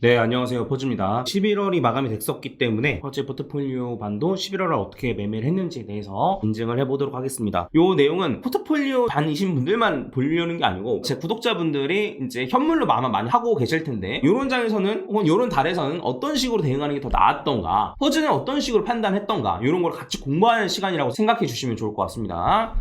네, 안녕하세요. 퍼즈입니다. 11월이 마감이 됐었기 때문에 퍼즈 포트폴리오 반도 11월을 어떻게 매매를 했는지에 대해서 인증을 해보도록 하겠습니다. 요 내용은 포트폴리오 반이신 분들만 보려는 게 아니고 제 구독자분들이 이제 현물로 아마 많이 하고 계실 텐데 요런 장에서는 혹은 요런 달에서는 어떤 식으로 대응하는 게 더 나았던가, 퍼즈는 어떤 식으로 판단했던가, 요런 걸 같이 공부하는 시간이라고 생각해 주시면 좋을 것 같습니다.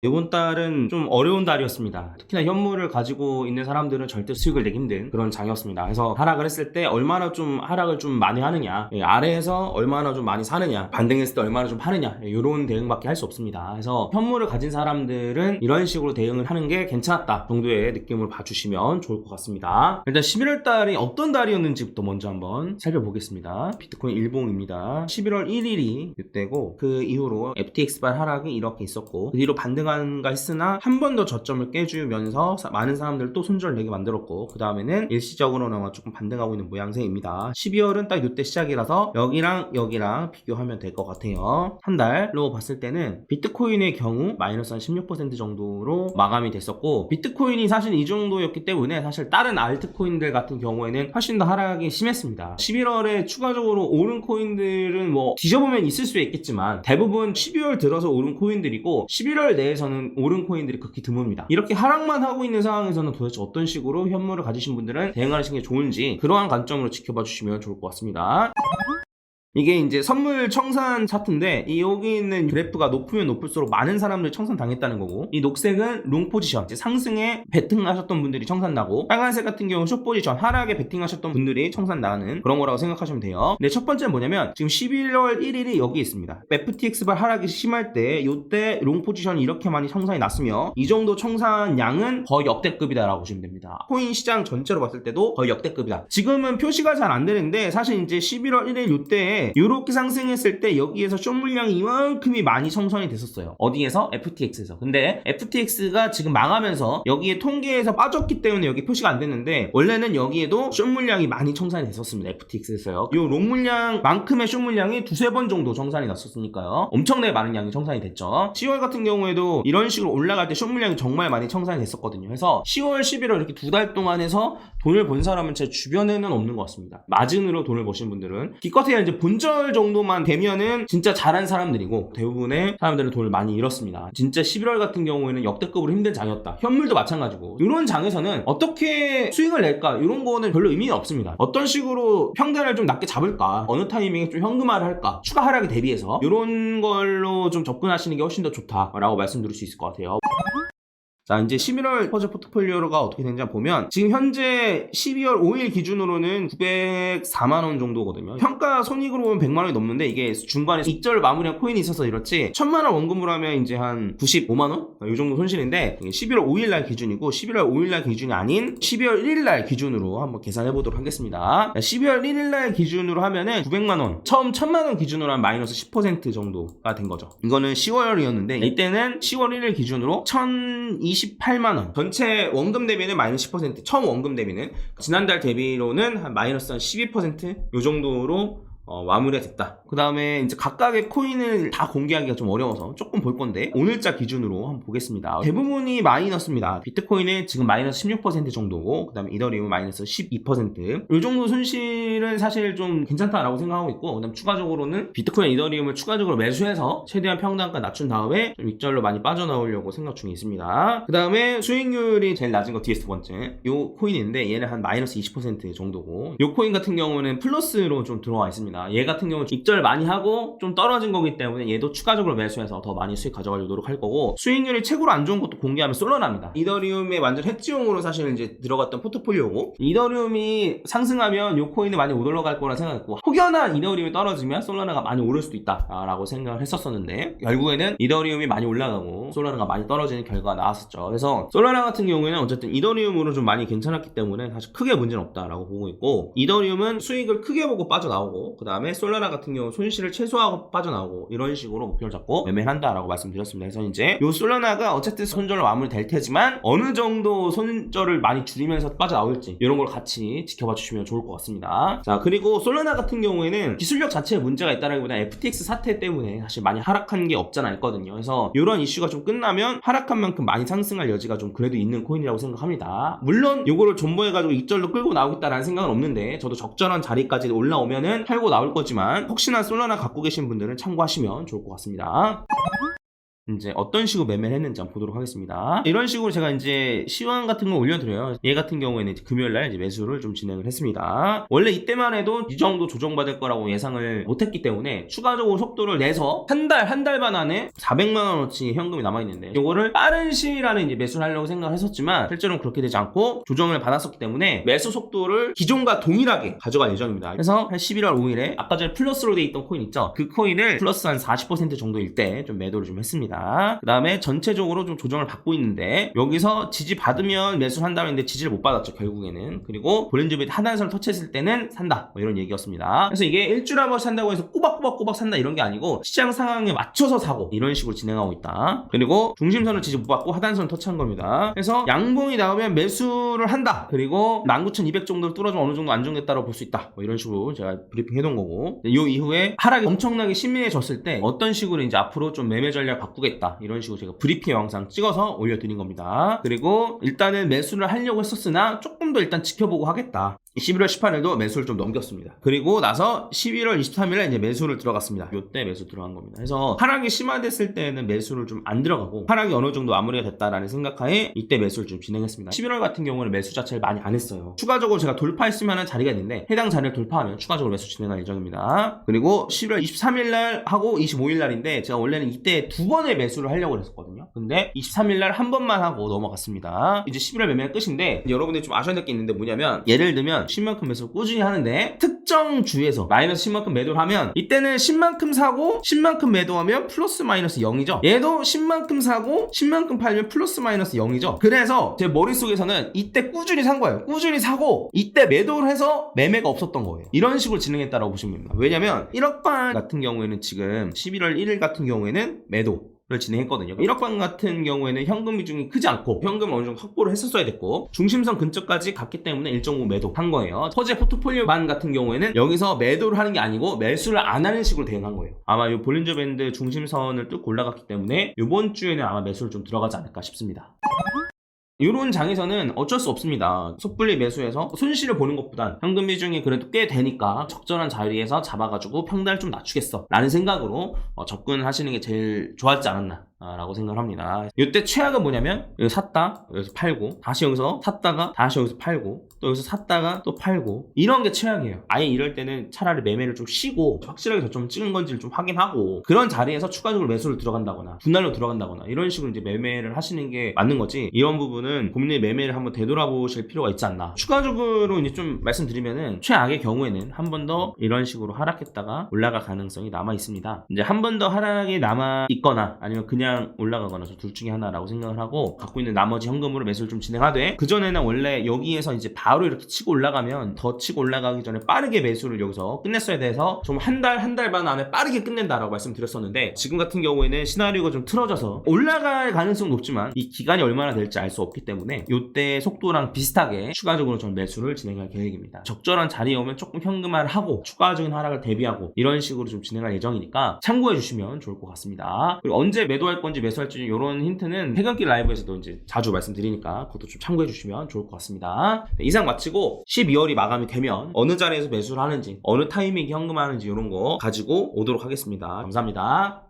이번 달은 좀 어려운 달이었습니다. 특히나 현물을 가지고 있는 사람들은 절대 수익을 내기 힘든 그런 장이었습니다. 그래서 하락을 했을 때 얼마나 좀 하락을 좀 많이 하느냐, 아래에서 얼마나 좀 많이 사느냐, 반등했을 때 얼마나 좀 파느냐, 이런 대응밖에 할 수 없습니다. 그래서 현물을 가진 사람들은 이런 식으로 대응을 하는 게 괜찮았다 정도의 느낌을 봐주시면 좋을 것 같습니다. 일단 11월 달이 어떤 달이었는지부터 먼저 한번 살펴보겠습니다. 비트코인 일봉입니다. 11월 1일이 이때고 그 이후로 FTX발 하락이 이렇게 있었고 그 뒤로 반등한 했으나 한 번 더 저점을 깨주면서 많은 사람들 또 손절을 내게 만들었고, 그 다음에는 일시적으로나마 조금 반등하고 있는 모양새입니다. 12월은 딱 이때 시작이라서 여기랑 비교하면 될 것 같아요. 한 달로 봤을 때는 비트코인의 경우 마이너스 한 16% 정도로 마감이 됐었고, 비트코인이 사실 이 정도였기 때문에 사실 다른 알트코인들 같은 경우에는 훨씬 더 하락이 심했습니다. 11월에 추가적으로 오른 코인들은 뭐 뒤져보면 있을 수 있겠지만 대부분 12월 들어서 오른 코인들이고 11월 내에서는 오른 코인들이 극히 드뭅니다. 이렇게 하락만 하고 있는 상황에서는 도대체 어떤 식으로 현물을 가지신 분들은 대응하시는 게 좋은지 그러한 관점으로 지켜봐 주시면 좋을 것 같습니다. 이게 이제 선물 청산 차트인데 이 여기 있는 그래프가 높으면 높을수록 많은 사람들이 청산 당했다는 거고, 이 녹색은 롱 포지션, 이제 상승에 베팅하셨던 분들이 청산 나고, 빨간색 같은 경우는 숏 포지션, 하락에 베팅하셨던 분들이 청산 나는 그런 거라고 생각하시면 돼요. 근데 첫 번째는 뭐냐면 지금 11월 1일이 여기 있습니다. FTX발 하락이 심할 때 요때 롱 포지션이 이렇게 많이 청산이 났으며 이 정도 청산 양은 거의 역대급이다라고 보시면 됩니다. 코인 시장 전체로 봤을 때도 거의 역대급이다. 지금은 표시가 잘 안 되는데 사실 이제 11월 1일 요때에 이렇게 상승했을 때 여기에서 숏 물량이 이만큼이 많이 청산이 됐었어요. 어디에서? FTX에서. 근데 FTX가 지금 망하면서 여기에 통계에서 빠졌기 때문에 여기 표시가 안 됐는데 원래는 여기에도 숏 물량이 많이 청산이 됐었습니다. FTX에서요. 이 롱 물량만큼의 숏 물량이 두세 번 정도 청산이 났었으니까요. 엄청나게 많은 양이 청산이 됐죠. 10월 같은 경우에도 이런 식으로 올라갈 때 숏 물량이 정말 많이 청산이 됐었거든요. 그래서 10월, 11월 이렇게 두 달 동안 해서 돈을 번 사람은 제 주변에는 없는 것 같습니다. 마진으로 돈을 버신 분들은 기껏해야 이제 본절 정도만 되면은 진짜 잘한 사람들이고 대부분의 사람들은 돈을 많이 잃었습니다. 진짜 11월 같은 경우에는 역대급으로 힘든 장이었다. 현물도 마찬가지고 이런 장에서는 어떻게 수익을 낼까 이런 거는 별로 의미가 없습니다. 어떤 식으로 평단을 좀 낮게 잡을까, 어느 타이밍에 좀 현금화를 할까, 추가 하락에 대비해서 이런 걸로 좀 접근하시는 게 훨씬 더 좋다라고 말씀드릴 수 있을 것 같아요. 자, 이제 11월 퍼즐 포트폴리오가 어떻게 되는지 보면 지금 현재 12월 5일 기준으로는 904만원 정도거든요. 평가 손익으로 보면 100만원이 넘는데 이게 중간에 익절 마무리한 코인이 있어서 이렇지 1000만원 원금으로 하면 이제 한 95만원? 이 정도 손실인데 11월 5일날 기준이고 11월 5일날 기준이 아닌 12월 1일날 기준으로 한번 계산해 보도록 하겠습니다. 12월 1일날 기준으로 하면은 900만원, 처음 1000만원 기준으로 한 마이너스 10% 정도가 된 거죠. 이거는 10월이었는데 이때는 10월 1일 기준으로 1028만원, 전체 원금 대비는 마이너스 10%, 처음 원금 대비는 지난달 대비로는 한 마이너스 한 12% 요 정도로 마무리가 됐다. 그 다음에 이제 각각의 코인을 다 공개하기가 좀 어려워서 조금 볼 건데 오늘자 기준으로 한번 보겠습니다. 대부분이 마이너스입니다. 비트코인은 지금 마이너스 16% 정도고, 그 다음에 이더리움 마이너스 12%. 이 정도 손실은 사실 좀 괜찮다라고 생각하고 있고, 그 다음 추가적으로는 비트코인, 이더리움을 추가적으로 매수해서 최대한 평단가 낮춘 다음에 좀 윗절로 많이 빠져나오려고 생각 중에 있습니다. 그 다음에 수익률이 제일 낮은 거 뒤에 두 번째 요 코인인데 얘는 한 마이너스 20% 정도고, 요 코인 같은 경우는 플러스로 좀 들어와 있습니다. 얘 같은 경우는 입절 많이 하고 좀 떨어진 거기 때문에 얘도 추가적으로 매수해서 더 많이 수익 가져가려고 노력할 거고, 수익률이 최고로 안 좋은 것도 공개하면 솔로나입니다. 이더리움의 완전 해지용으로 사실 이제 들어갔던 포트폴리오고, 이더리움이 상승하면 요 코인이 많이 못 올라갈 거라 생각했고, 혹여나 이더리움이 떨어지면 솔라나가 많이 오를 수도 있다라고 생각을 했었었는데 결국에는 이더리움이 많이 올라가고 솔라나가 많이 떨어지는 결과가 나왔었죠. 그래서 솔라나 같은 경우에는 어쨌든 이더리움으로 좀 많이 괜찮았기 때문에 사실 크게 문제는 없다라고 보고 있고, 이더리움은 수익을 크게 보고 빠져나오고 그 다음에 솔라나 같은 경우 손실을 최소화하고 빠져나오고 이런 식으로 목표를 잡고 매매를 한다라고 말씀드렸습니다. 그래서 이제 요 솔라나가 어쨌든 손절로 마무리 될 테지만 어느 정도 손절을 많이 줄이면서 빠져나올지 이런 걸 같이 지켜봐 주시면 좋을 것 같습니다. 자, 그리고 솔라나 같은 경우에는 기술력 자체에 문제가 있다라기보다 FTX 사태 때문에 사실 많이 하락한 게 없잖아 있거든요. 그래서 이런 이슈가 좀 끝나면 하락한 만큼 많이 상승할 여지가 좀 그래도 있는 코인이라고 생각합니다. 물론 요거를 존버해가지고 익절로 끌고 나오겠다라는 생각은 없는데 저도 적절한 자리까지 올라오면은 팔고 나올 거지만 혹시나 솔라나 갖고 계신 분들은 참고하시면 좋을 것 같습니다. 이제 어떤 식으로 매매를 했는지 한번 보도록 하겠습니다. 이런 식으로 제가 이제 시황 같은 걸 올려드려요. 얘 같은 경우에는 이제 금요일날 이제 매수를 좀 진행을 했습니다. 원래 이때만 해도 이 정도 조정받을 거라고 예상을 못했기 때문에 추가적으로 속도를 내서 한 달 반 안에 400만원어치 현금이 남아있는데 이거를 빠른 시일 안에 이제 매수를 하려고 생각을 했었지만 실제로는 그렇게 되지 않고 조정을 받았었기 때문에 매수 속도를 기존과 동일하게 가져갈 예정입니다. 그래서 한 11월 5일에 아까 전에 플러스로 돼 있던 코인 있죠? 그 코인을 플러스 한 40% 정도일 때 좀 매도를 좀 했습니다. 그 다음에 전체적으로 좀 조정을 받고 있는데 여기서 지지 받으면 매수를 한다고 했는데 지지를 못 받았죠 결국에는. 그리고 볼린저베이 하단선을 터치했을 때는 산다 뭐 이런 얘기였습니다. 그래서 이게 일주일에 한 번씩 산다고 해서 꼬박꼬박 산다 이런 게 아니고 시장 상황에 맞춰서 사고 이런 식으로 진행하고 있다. 그리고 중심선을 지지 못 받고 하단선을 터치한 겁니다. 그래서 양봉이 나오면 매수를 한다. 그리고 19,200 정도를 뚫어주면 어느 정도 안정됐다고 볼 수 있다 뭐 이런 식으로 제가 브리핑 해놓은 거고, 이 이후에 하락이 엄청나게 심해졌을 때 어떤 식으로 이제 앞으로 좀 매매 전략 바꾸겠다 이런 식으로 제가 브리핑 영상 찍어서 올려드린 겁니다. 그리고 일단은 매수를 하려고 했었으나 조금 더 일단 지켜보고 하겠다. 11월 18일도 매수를 좀 넘겼습니다. 그리고 나서 11월 23일에 이제 매수를 들어갔습니다. 요때 매수 들어간 겁니다. 그래서 하락이 심화됐을 때는 매수를 좀 안 들어가고 하락이 어느 정도 마무리가 됐다라는 생각하에 이때 매수를 좀 진행했습니다. 11월 같은 경우는 매수 자체를 많이 안 했어요. 추가적으로 제가 돌파했으면 하는 자리가 있는데 해당 자리를 돌파하면 추가적으로 매수 진행할 예정입니다. 그리고 11월 23일날 하고 25일날인데 제가 원래는 이때 두 번의 매수를 하려고 했었거든요. 근데 23일날 한 번만 하고 넘어갔습니다. 이제 11월 매매가 끝인데 여러분들이 좀 아셔야 될 게 있는데 뭐냐면 예를 들면 10만큼 매수를 꾸준히 하는데 특정 주에서 마이너스 10만큼 매도를 하면 이때는 10만큼 사고 10만큼 매도하면 플러스 마이너스 0이죠. 얘도 10만큼 사고 10만큼 팔면 플러스 마이너스 0이죠. 그래서 제 머릿속에서는 이때 꾸준히 산 거예요. 꾸준히 사고 이때 매도를 해서 매매가 없었던 거예요. 이런 식으로 진행했다라고 보시면 됩니다. 왜냐면 1억반 같은 경우에는 지금 11월 1일 같은 경우에는 매도 를 진행했거든요. 1억반 같은 경우에는 현금 비중이 크지 않고 현금을 어느 정도 확보를 했었어야 됐고 중심선 근처까지 갔기 때문에 1.5 매도 한 거예요. 서재 포트폴리오반 같은 경우에는 여기서 매도를 하는 게 아니고 매수를 안 하는 식으로 대응한 거예요. 아마 이 볼린저 밴드 중심선을 뚫고 올라갔기 때문에 이번 주에는 아마 매수를 좀 들어가지 않을까 싶습니다. 이런 장에서는 어쩔 수 없습니다. 섣불리 매수해서 손실을 보는 것보단 현금 비중이 그래도 꽤 되니까 적절한 자리에서 잡아가지고 평단을 좀 낮추겠어 라는 생각으로 접근하시는 게 제일 좋았지 않았나 라고 생각을 합니다. 이때 최악은 뭐냐면 여기 샀다 여기서 팔고 다시 여기서 샀다가 다시 여기서 팔고 또 여기서 샀다가 또 팔고 이런 게 최악이에요. 아예 이럴 때는 차라리 매매를 좀 쉬고 확실하게 저점 찍은 건지를 좀 확인하고 그런 자리에서 추가적으로 매수를 들어간다거나 분할로 들어간다거나 이런 식으로 이제 매매를 하시는 게 맞는 거지, 이런 부분은 고민의 매매를 한번 되돌아보실 필요가 있지 않나. 추가적으로 이제 좀 말씀드리면은 최악의 경우에는 한 번 더 이런 식으로 하락했다가 올라갈 가능성이 남아 있습니다. 이제 한 번 더 하락이 남아 있거나 아니면 그냥 올라가거나 둘 중에 하나라고 생각을 하고 갖고 있는 나머지 현금으로 매수를 좀 진행하되, 그전에는 원래 여기에서 이제 바로 이렇게 치고 올라가면 더 치고 올라가기 전에 빠르게 매수를 여기서 끝냈어야 돼서 좀 한 달 반 안에 빠르게 끝낸다라고 말씀드렸었는데 지금 같은 경우에는 시나리오가 좀 틀어져서 올라갈 가능성은 높지만 이 기간이 얼마나 될지 알 수 없기 때문에 이때 속도랑 비슷하게 추가적으로 좀 매수를 진행할 계획입니다. 적절한 자리에 오면 조금 현금화를 하고 추가적인 하락을 대비하고 이런 식으로 좀 진행할 예정이니까 참고해 주시면 좋을 것 같습니다. 그리고 언제 매도할 건지 매수할지 이런 힌트는 퇴근길 라이브에서도 이제 자주 말씀드리니까 그것도 좀 참고해 주시면 좋을 것 같습니다. 네, 이상 마치고 12월이 마감이 되면 어느 자리에서 매수를 하는지 어느 타이밍에 현금화하는지 이런 거 가지고 오도록 하겠습니다. 감사합니다.